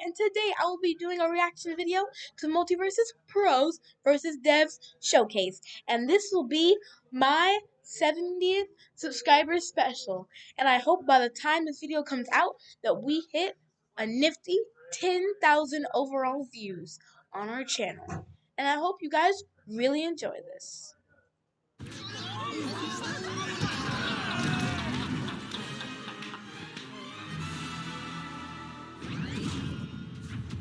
and today I will be doing a reaction video to MultiVersus Pros versus Devs Showcase, and this will be my 70th subscriber special, and I hope by the time this video comes out that we hit a nifty 10,000 overall views on our channel, and I hope you guys really enjoy this.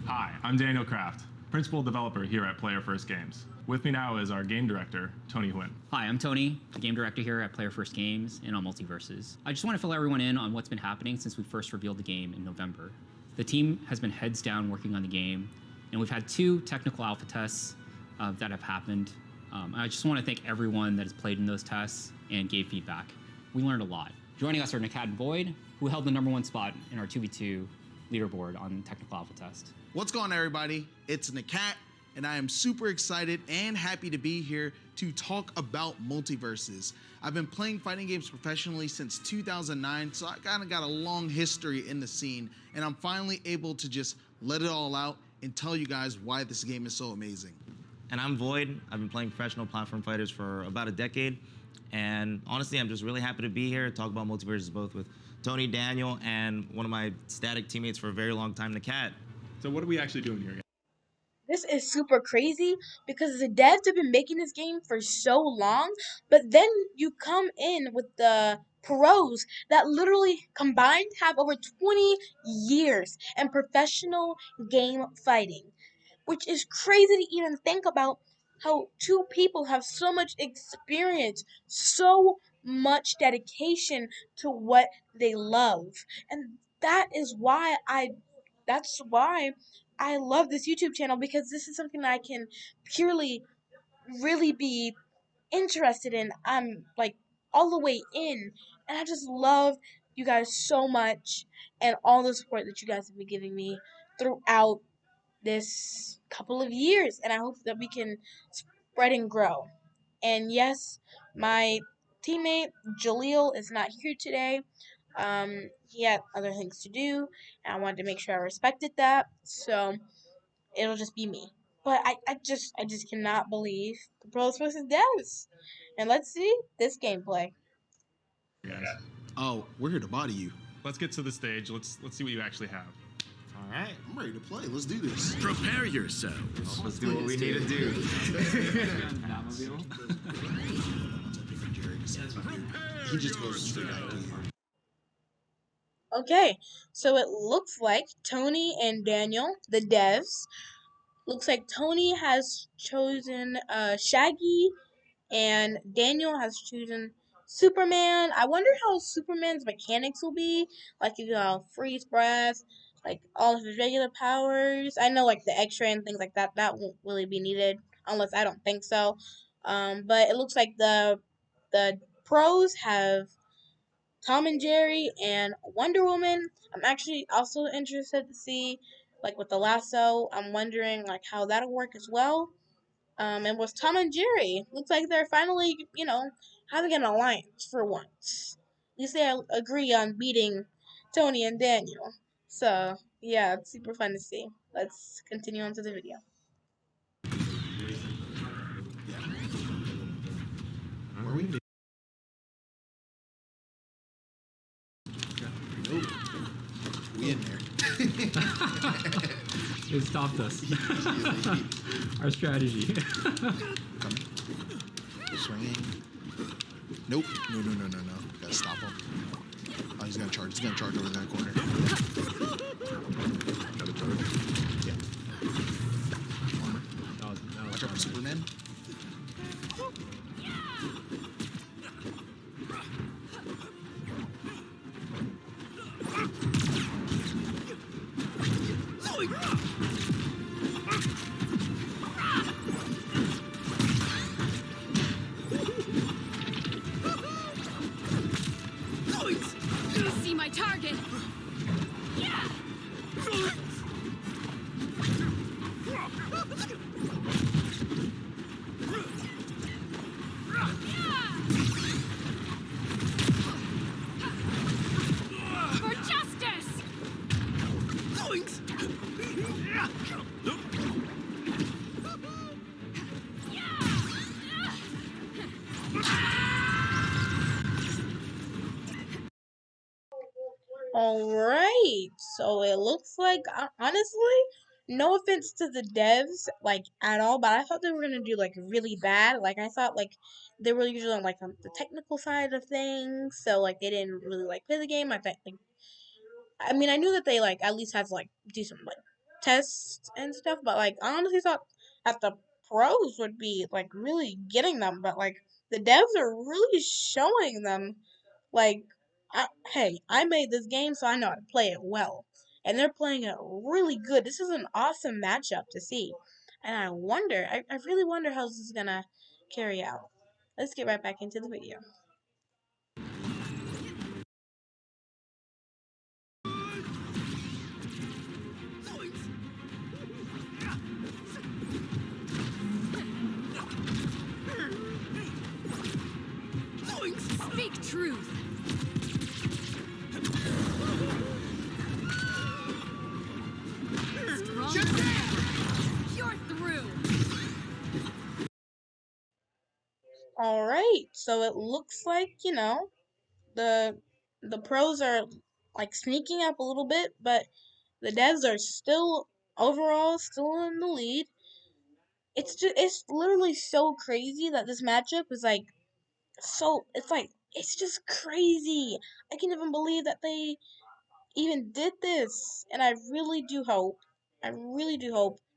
Hi, I'm Daniel Kraft, Principal Developer here at Player First Games. With me now is our Game Director, Tony Huynh. Hi, I'm Tony, the Game Director here at Player First Games and on MultiVersus. I just want to fill everyone in on what's been happening since we first revealed the game in November. The team has been heads down working on the game, and we've had 2 technical alpha tests that have happened. I just want to thank everyone that has played in those tests and gave feedback. We learned a lot. Joining us are NAKAT VoiD, who held the #1 spot in our 2v2 leaderboard on technical alpha test. What's going on, everybody? It's NAKAT, and I am super excited and happy to be here to talk about MultiVersus. I've been playing fighting games professionally since 2009, so I kind of got a long history in the scene, and I'm finally able to just let it all out and tell you guys why this game is so amazing. And I'm Void. I've been playing professional platform fighters for about a decade, and honestly, I'm just really happy to be here to talk about MultiVersus both with Tony, Daniel, and one of my static teammates for a very long time, NAKAT. So what are we actually doing here? This is super crazy because the devs have been making this game for so long, but then you come in with the pros that literally combined have over 20 years in professional game fighting, which is crazy to even think about how 2 people have so much experience, so much dedication to what they love. And that's why I love this YouTube channel, because this is something that I can purely really be interested in. I'm like all the way in, and I just love you guys so much and all the support that you guys have been giving me throughout this couple of years, and I hope that we can spread and grow. And yes, my teammate Jaleel is not here today. He had other things to do, and I wanted to make sure I respected that, so it'll just be me. But I just cannot believe the pros versus devs. And let's see this gameplay. Guys, Oh, we're here to body you. let's get to the stage. Let's see what you actually have. All right, I'm ready to play. Let's do this. Prepare yourselves. let's do what we need to do. He just goes straight out to you. Okay, so it looks like Tony and Daniel, the devs, looks like Tony has chosen Shaggy, and Daniel has chosen Superman. I wonder how Superman's mechanics will be. Like, if you freeze breath, like all of his regular powers. I know, like, the X-ray and things like that won't really be needed, unless I don't think so. But it looks like the pros have Tom and Jerry and Wonder Woman. I'm actually also interested to see, like, with the lasso, I'm wondering, like, how that'll work as well. And with Tom and Jerry, looks like they're finally, having an alliance for once. At least they agree on beating Tony and Daniel. So, yeah, it's super fun to see. Let's continue on to the video. Where are we? Nope. We in there. It stopped us. Our strategy. Coming. Swinging. Nope. No. Gotta stop him. Oh, he's gonna charge. He's gonna charge over in that corner. Gotta charge. Yeah. Armor. Watch out for Superman. See my target. Yeah. Alright, so it looks like, honestly, no offense to the devs, like, at all, but I thought they were gonna do, like, really bad. Like, I thought, like, they were usually on, like, the technical side of things, so, like, they didn't really, like, play the game. I mean, I knew that they, like, at least had to, like, do some, like, tests and stuff, but, like, I honestly thought that the pros would be, like, really getting them, but, like, the devs are really showing them, like, hey, I made this game, so I know how to play it well. And they're playing it really good. This is an awesome matchup to see. And I really wonder how this is gonna carry out. Let's get right back into the video. Speak truth. Strong. You're through. Alright, so it looks like, the the pros are like sneaking up a little bit, but the devs are still overall still in the lead. It's literally so crazy that this matchup is like it's just crazy. I can't even believe that they even did this. And I really do hope,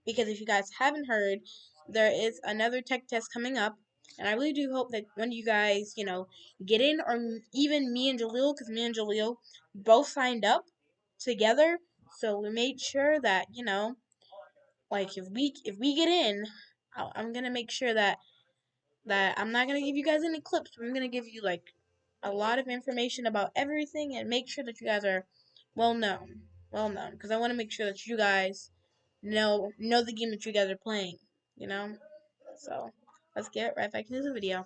because if you guys haven't heard, there is another tech test coming up. And I really do hope that when you guys, get in, or even me and Jaleel, because me and Jaleel both signed up together. So we made sure that, like if we get in, I'm gonna make sure that I'm not gonna give you guys any clips. I'm gonna give you like a lot of information about everything and make sure that you guys are well known, because I want to make sure that you guys know the game that you guys are playing. You know, so let's get right back into the video.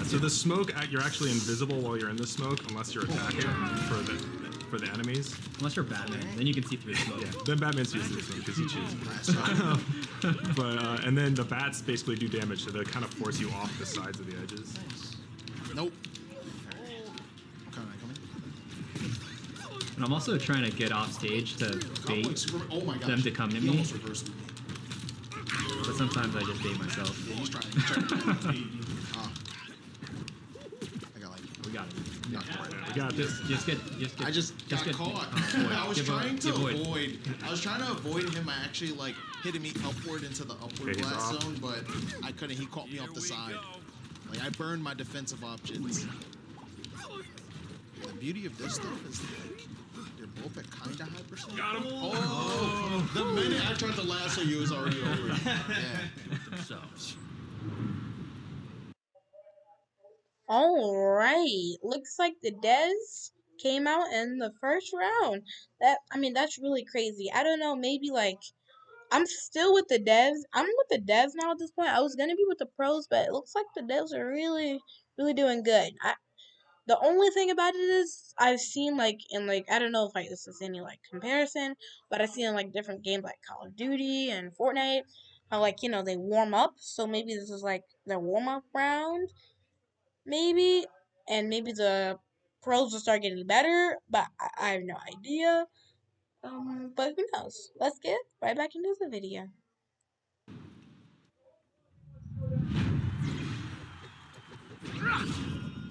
So the smoke, you're actually invisible while you're in the smoke, unless you're attacking for the enemies. Unless you're Batman, then you can see through the smoke. Yeah, then Batman sees the smoke because he cheats. But and then the bats basically do damage, so they kind of force you off the sides of the edges. Nope. And I'm also trying to get off stage to bait them to come to me. But sometimes I just bait myself. Yeah, he's trying. We got it. We got this. Just get. I just got caught. I was trying to avoid. I was trying to avoid him actually like hitting me upward into the upward blast zone, but I couldn't. He caught me off the side. Like I burned my defensive options. The beauty of this stuff is like they're both at kind of high percent. Got him. Oh, the minute I tried to lasso you, it was already over. Yeah. Themselves. Alright, looks like the devs came out in the first round. That's really crazy. I don't know, maybe like I'm still with the devs. I'm with the devs now at this point. I was gonna be with the pros, but it looks like the devs are really, really doing good. The only thing about it is I've seen like in like I don't know if like this is any like comparison, but I've seen in like different games like Call of Duty and Fortnite how like they warm up. So maybe this is like their warm up round, maybe, and maybe the pros will start getting better. But I have no idea. But who knows? Let's get right back into the video.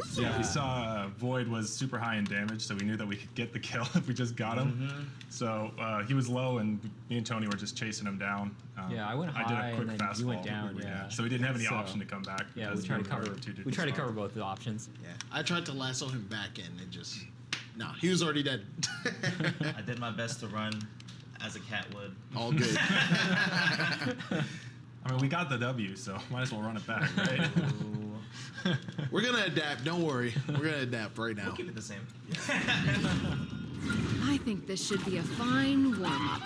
So yeah, we saw VoiD was super high in damage, so we knew that we could get the kill if we just got him. So he was low, and me and Tony were just chasing him down. Yeah, I went high, I did a quick and then fast you went fall. down. Yeah. So we didn't have any option to come back. Yeah, we tried to cover. We tried to cover both the options. Yeah, I tried to lasso him back in, and just he was already dead. I did my best to run as a cat would. All good. I mean, we got the W, so might as well run it back, right? We're gonna adapt. Don't worry. We're gonna adapt right now. We'll keep it the same. I think this should be a fine warm-up.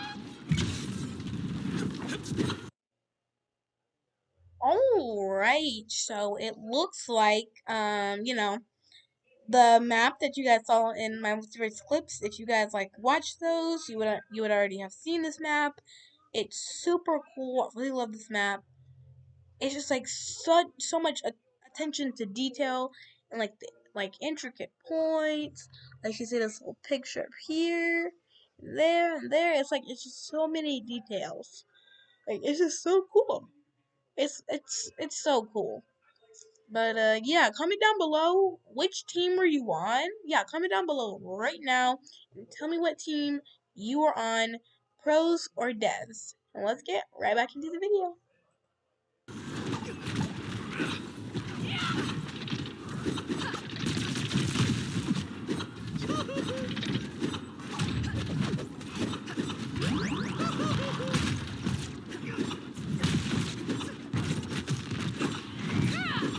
Alright, so it looks like the map that you guys saw in my multiverse clips. If you guys like watched those, you would already have seen this map. It's super cool. I really love this map. It's just like so much attention to detail and like intricate points. Like you see this little picture up here, there, and there. It's just so many details. Like it's just so cool. It's so cool. But yeah, comment down below which team were you on. Yeah, comment down below right now and tell me what team you are on, pros or devs. And let's get right back into the video.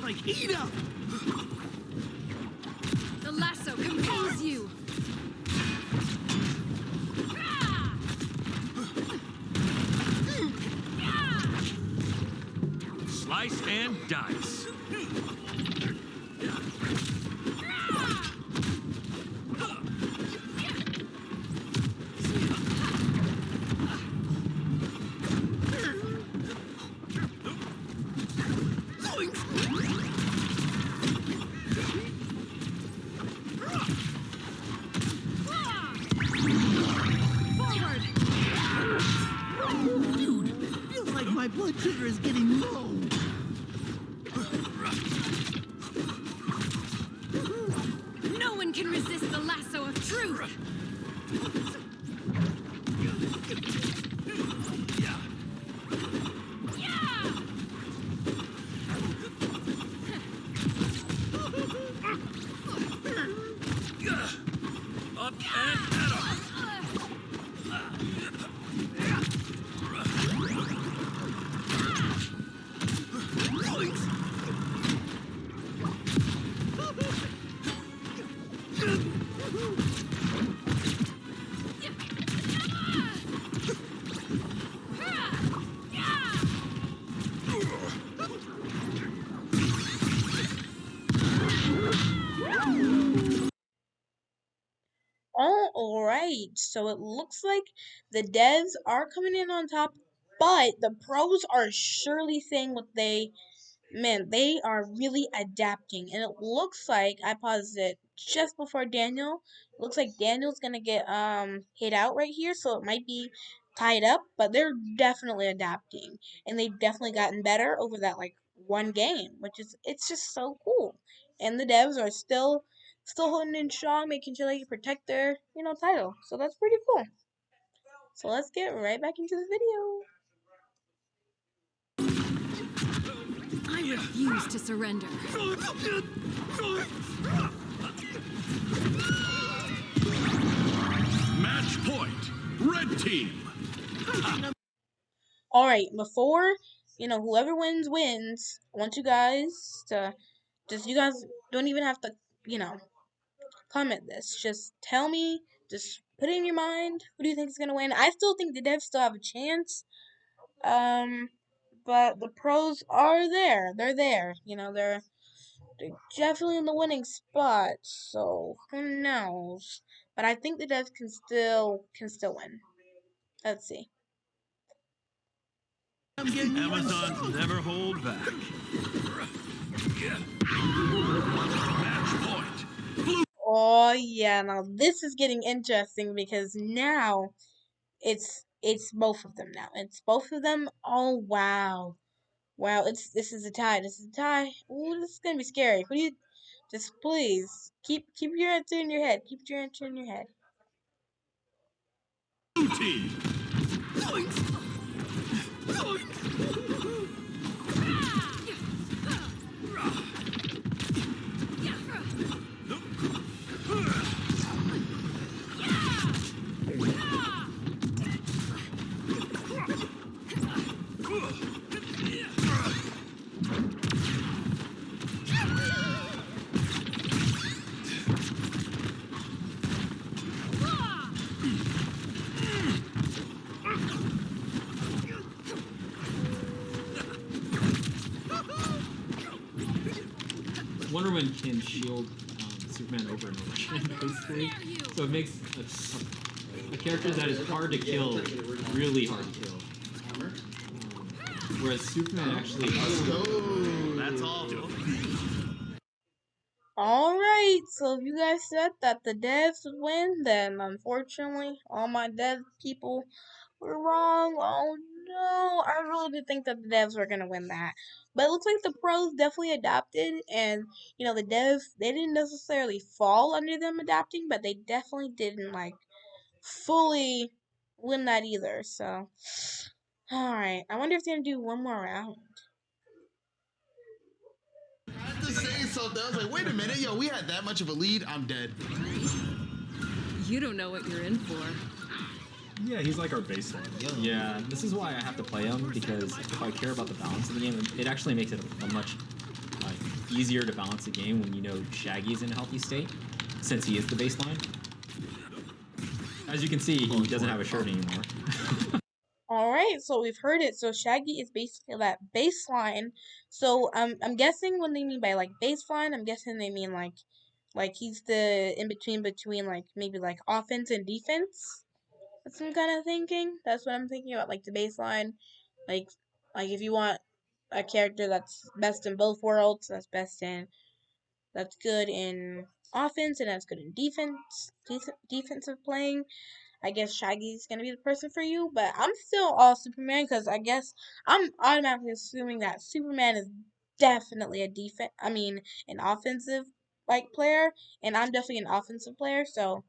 Like, eat up! The lasso compels you. Slice and dice. Forward. Dude, feels like my blood sugar is getting low. No one can resist the lasso of truth. Up and at 'em. Alright, so it looks like the devs are coming in on top, but the pros are surely saying what they are really adapting. And it looks like, I paused it just before Daniel, it looks like Daniel's gonna get hit out right here, so it might be tied up, but they're definitely adapting. And they've definitely gotten better over that like one game, it's just so cool. And the devs are still holding in strong, making sure they protect their, title. So that's pretty cool. So let's get right back into the video. I refuse to surrender. Match point. Red team. Alright, before, whoever wins, I want you guys to, you guys don't even have to, comment this. Just tell me, just put it in your mind, who do you think is going to win? I still think the devs still have a chance, but the pros are there. They're there. They're definitely in the winning spot, so who knows? But I think the devs can still win. Let's see. Amazons never hold back. Match point. Oh yeah, now this is getting interesting because now it's both of them now. It's both of them. Oh wow. Wow, this is a tie. This is a tie. Ooh, this is gonna be scary. Who do you just please keep your answer in your head. Keep your answer in your head. Blue team. Wonder Woman can shield Superman over and over again, basically. So it makes a character that is hard to kill really hard to kill. Whereas Superman actually... That's all. Alright, so if you guys said that the devs would win, then unfortunately, all my dev people were wrong. Oh no, I really did think that the devs were gonna win that. But it looks like the pros definitely adapted, and the devs, they didn't necessarily fall under them adapting, but they definitely didn't fully win that either. So, alright, I wonder if they're gonna do one more round. I had to say something. I was like, wait a minute, yo, we had that much of a lead. I'm dead. You don't know what you're in for. Yeah, he's like our baseline. Yeah, this is why I have to play him, because if I care about the balance of the game, it actually makes it a much easier to balance the game when you know Shaggy's in a healthy state, since he is the baseline. As you can see, he doesn't have a shirt anymore. Alright, so we've heard it. So Shaggy is basically that baseline. So I'm guessing when they mean by baseline, I'm guessing they mean like he's the in between maybe offense and defense. That's what I'm kind of thinking. That's what I'm thinking about, the baseline. Like if you want a character that's best in both worlds, that's good in offense and that's good in defensive playing, I guess Shaggy's gonna be the person for you. But I'm still all Superman, because I guess I'm automatically assuming that Superman is definitely an offensive player, and I'm definitely an offensive player. So,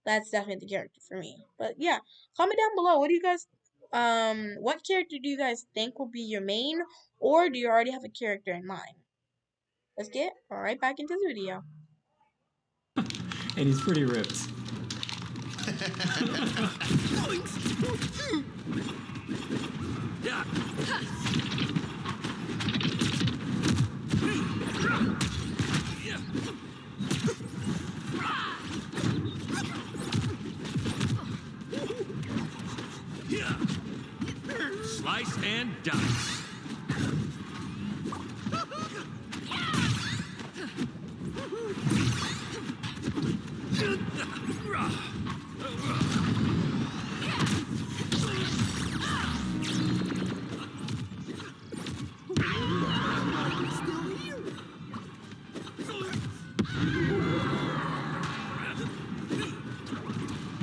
that's definitely the character for me. But yeah, comment down below. What do you guys what character do you guys think will be your main, or do you already have a character in mind? Let's get right back into the video. And he's pretty ripped. Yeah. Slice and dice.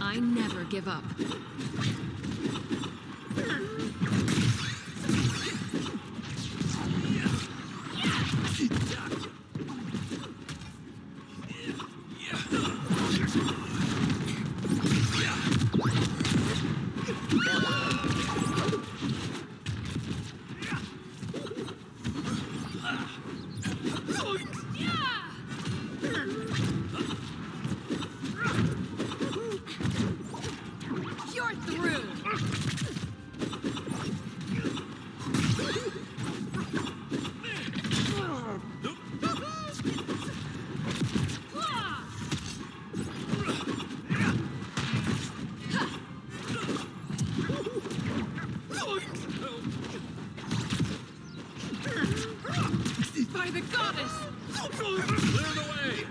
I never give up. You're through. By the goddess! Clear the way.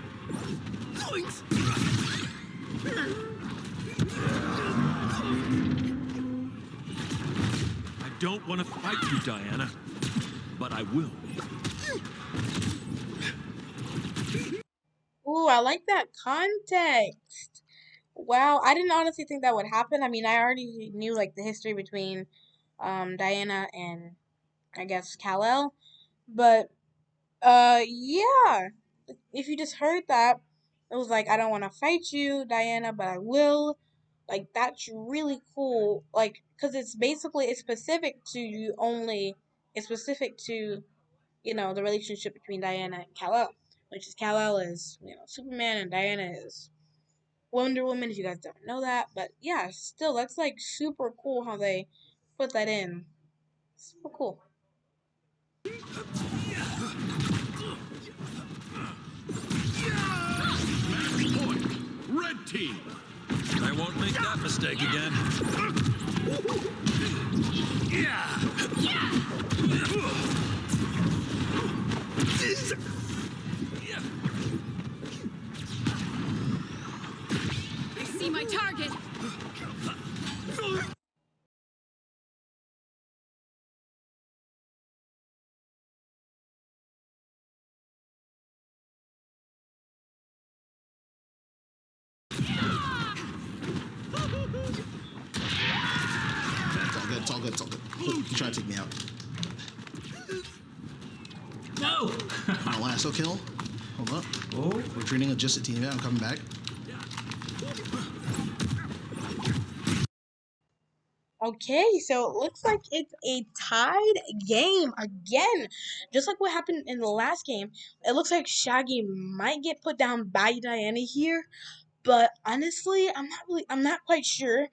I don't want to fight you, Diana, but I will. Ooh, I like that context. Wow, I didn't honestly think that would happen. I mean, I already knew the history between Diana and I guess Kal-El, but yeah. If you just heard that, it was I don't want to fight you, Diana, but I will. That's really cool. Cuz it's specific to you only. It's specific to, the relationship between Diana and Kal-El, which is Kal-El is, Superman, and Diana is Wonder Woman, if you guys don't know that. But yeah, still, that's super cool how they put that in. Super cool. Match point. Red team. I won't make that mistake again. good. It's all good. He tried to take me out. No! My lasso kill. Hold up. Oh. Retreating just a teammate. I'm coming back. Okay, so it looks like it's a tied game again. Just like what happened in the last game. It looks like Shaggy might get put down by Diana here. But honestly, I'm not quite sure.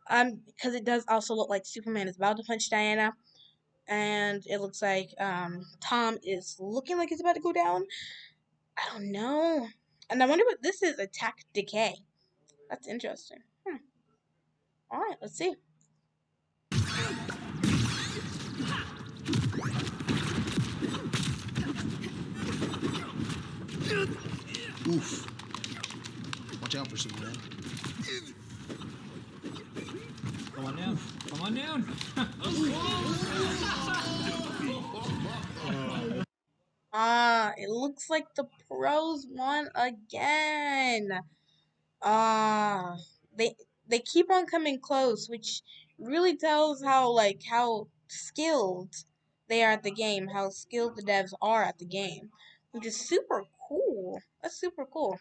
Because it does also look like Superman is about to punch Diana. And it looks like Tom is looking like he's about to go down. I don't know. And I wonder what this is, attack decay. That's interesting. Alright, let's see. Oof. Watch out for Superman. Come on down. Come on down. It looks like the pros won again. They they keep on coming close, which really tells how skilled they are at the game, how skilled the devs are at the game, which is super cool. That's super cool.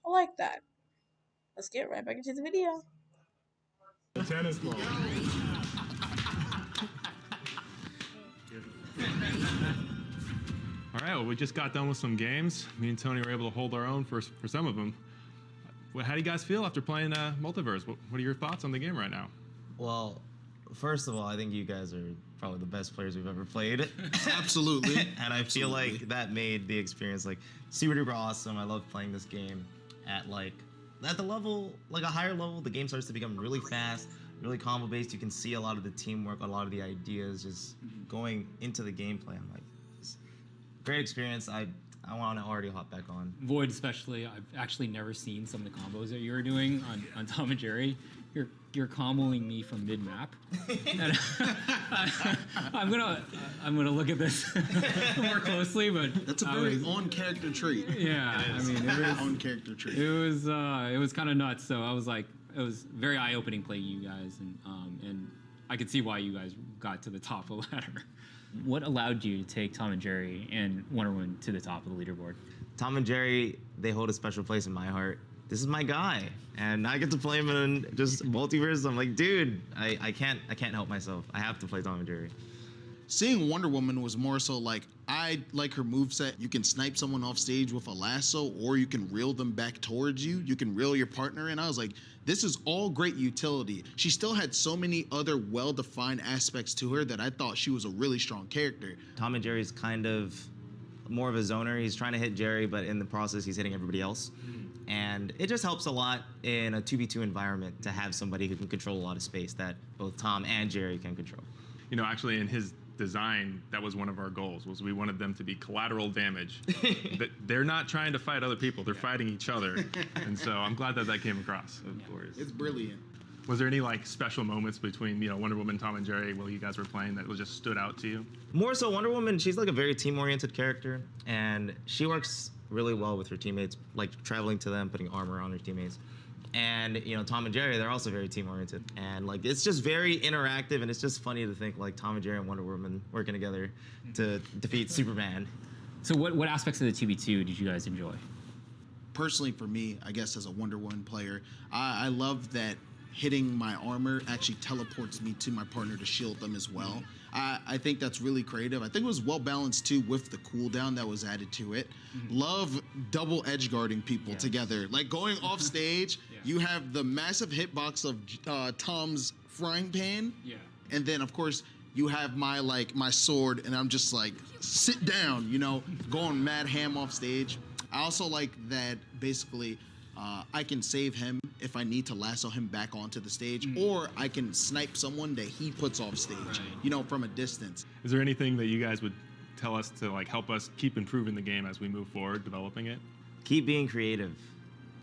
I like that. Let's get right back into the video. The tennis ball. All right, well, we just got done with some games. Me and Tony were able to hold our own for some of them. Well, how do you guys feel after playing Multiverse? What are your thoughts on the game right now? Well, first of all, I think you guys are probably the best players we've ever played. Absolutely. And I feel like that made the experience like super duper awesome. I love playing this game at the level, like a higher level. The game starts to become really fast, really combo based. You can see a lot of the teamwork, a lot of the ideas just going into the gameplay. I'm like, it's a great experience. I want to already hop back on. VoiD especially, I've actually never seen some of the combos that you were doing on Tom and Jerry. You're comboing me from mid map. I'm gonna look at this more closely, but That's a very on-character trait. Yeah, I mean, it was on-character trait. it was kind of nuts. So I was like, it was very eye-opening playing you guys, and I could see why you guys got to the top of the ladder. What allowed you to take Tom and Jerry and Wonder Woman to the top of the leaderboard? Tom and Jerry, they hold a special place in my heart. This is my guy, and I get to play him in just Multiverse. I'm like, dude, I can't help myself. I have to play Tom and Jerry. Seeing Wonder Woman was more so like, I like her moveset. You can snipe someone off stage with a lasso, or you can reel them back towards you. You can reel your partner in. I was like, this is all great utility. She still had so many other well-defined aspects to her that I thought she was a really strong character. Tom and Jerry's kind of more of a zoner. He's trying to hit Jerry, but in the process, he's hitting everybody else. And it just helps a lot in a 2v2 environment to have somebody who can control a lot of space that both Tom and Jerry can control. You know, actually, in his design, that was one of our goals, was we wanted them to be collateral damage. They're not trying to fight other people, they're fighting each other. And so I'm glad that came across. Of course. It's brilliant. Was there any special moments between Wonder Woman, Tom and Jerry while you guys were playing that just stood out to you? More so, Wonder Woman, she's like a very team-oriented character, and she works really well with her teammates, like traveling to them, putting armor on her teammates. And Tom and Jerry, they're also very team-oriented, and it's just very interactive, and it's just funny to think Tom and Jerry and Wonder Woman working together to defeat Superman. So what aspects of the 2v2 did you guys enjoy? Personally, for me, I guess as a Wonder Woman player, I love that hitting my armor actually teleports me to my partner to shield them as well. I think that's really creative. I think it was well balanced too with the cooldown that was added to it. Love double edge guarding people together. Like going off stage, you have the massive hitbox of Tom's frying pan. And then of course you have my sword, and I'm just like, sit down, going mad ham off stage. I also like that basically I can save him if I need to lasso him back onto the stage, or I can snipe someone that he puts off stage, from a distance. Is there anything that you guys would tell us to help us keep improving the game as we move forward, developing it? Keep being creative.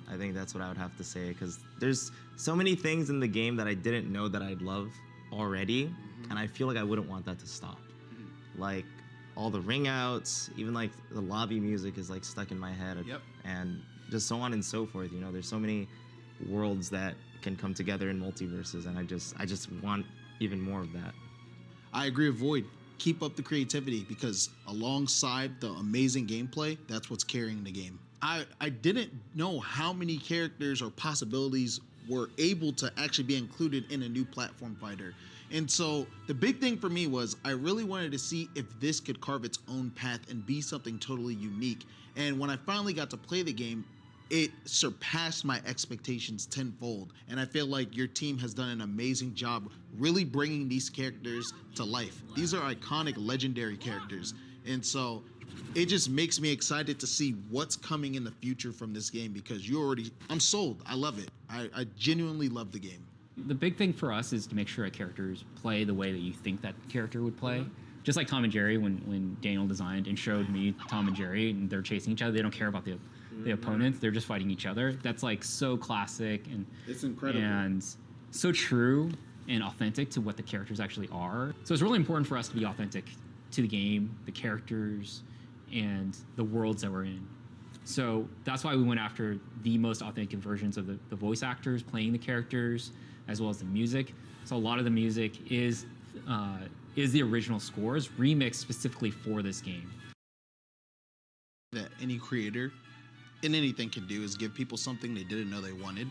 I think that's what I would have to say, because there's so many things in the game that I didn't know that I'd love already, and I feel like I wouldn't want that to stop. Like all the ring outs, even the lobby music is stuck in my head, and just so on and so forth. There's so many worlds that can come together in Multiverses, and I just want even more of that. I agree with Void. Keep up the creativity because alongside the amazing gameplay, that's what's carrying the game. I didn't know how many characters or possibilities were able to actually be included in a new platform fighter. And so the big thing for me was I really wanted to see if this could carve its own path and be something totally unique. And when I finally got to play the game, it surpassed my expectations tenfold. And I feel like your team has done an amazing job really bringing these characters to life. These are iconic, legendary characters. And so it just makes me excited to see what's coming in the future from this game because I'm sold. I love it. I genuinely love the game. The big thing for us is to make sure that characters play the way that you think that character would play. Just like Tom and Jerry, when Daniel designed and showed me Tom and Jerry, and they're chasing each other, they don't care about the opponents, they're just fighting each other. That's like so classic and It's incredible. and so true and authentic to what the characters actually are. So it's really important for us to be authentic to the game, the characters, and the worlds that we're in. So that's why we went after the most authentic versions of the voice actors playing the characters, as well as the music. So a lot of the music is the original scores remixed specifically for this game. That any creator in anything can do is give people something they didn't know they wanted.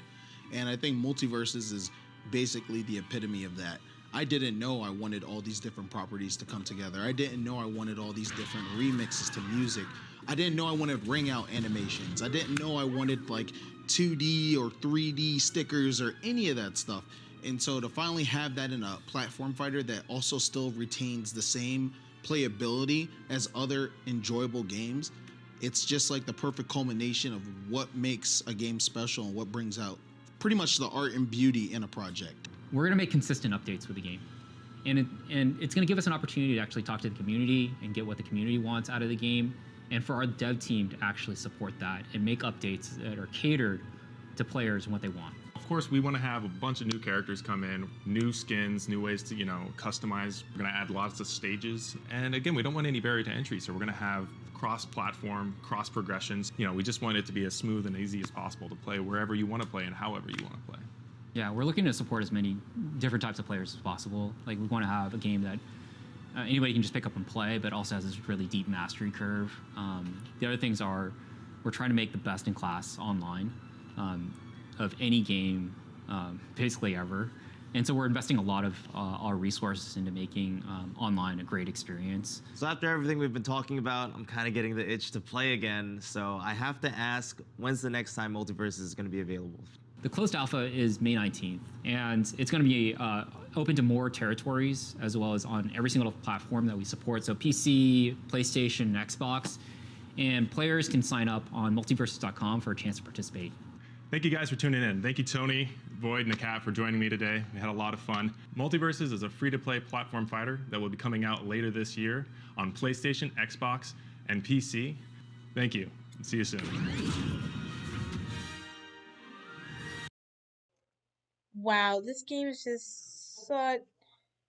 And I think MultiVersus is basically the epitome of that. I didn't know I wanted all these different properties to come together. I didn't know I wanted all these different remixes to music. I didn't know I wanted ring out animations. I didn't know I wanted like 2D or 3D stickers or any of that stuff. And so to finally have that in a platform fighter that also still retains the same playability as other enjoyable games, it's just like the perfect culmination of what makes a game special and what brings out pretty much the art and beauty in a project. We're gonna make consistent updates with the game. And it's gonna give us an opportunity to actually talk to the community and get what the community wants out of the game, and for our dev team to actually support that and make updates that are catered to players and what they want. Of course, we want to have a bunch of new characters come in, new skins, new ways to, customize. We're going to add lots of stages. And again, we don't want any barrier to entry, so we're going to have cross-platform, cross-progressions. We just want it to be as smooth and easy as possible to play wherever you want to play and however you want to play. Yeah, we're looking to support as many different types of players as possible. Like, we want to have a game that anybody can just pick up and play, but also has this really deep mastery curve. The other things are, we're trying to make the best in class online of any game, basically ever. And so we're investing a lot of our resources into making online a great experience. So after everything we've been talking about, I'm kind of getting the itch to play again. So I have to ask, when's the next time MultiVersus is going to be available? The closed alpha is May 19th, and it's going to be open to more territories, as well as on every single platform that we support, so PC, PlayStation, and Xbox. And players can sign up on multiversus.com for a chance to participate. Thank you guys for tuning in. Thank you, Tony, Void, and NAKAT for joining me today. We had a lot of fun. MultiVersus is a free-to-play platform fighter that will be coming out later this year on PlayStation, Xbox, and PC. Thank you. See you soon. Wow, this game is just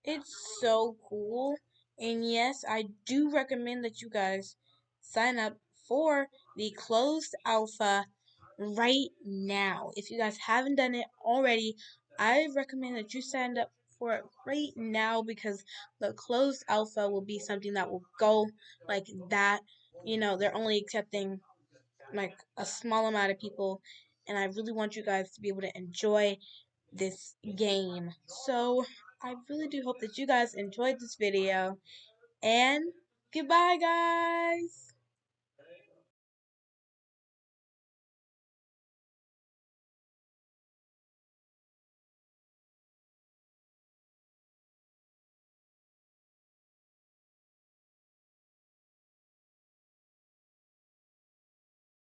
it's so cool. And yes, I do recommend that you guys sign up for the closed alpha right now. If you guys haven't done it already, I recommend that you sign up for it right now because the closed alpha will be something that will go like that. They're only accepting like a small amount of people, and I really want you guys to be able to enjoy this game. So I really do hope that you guys enjoyed this video, and goodbye, guys.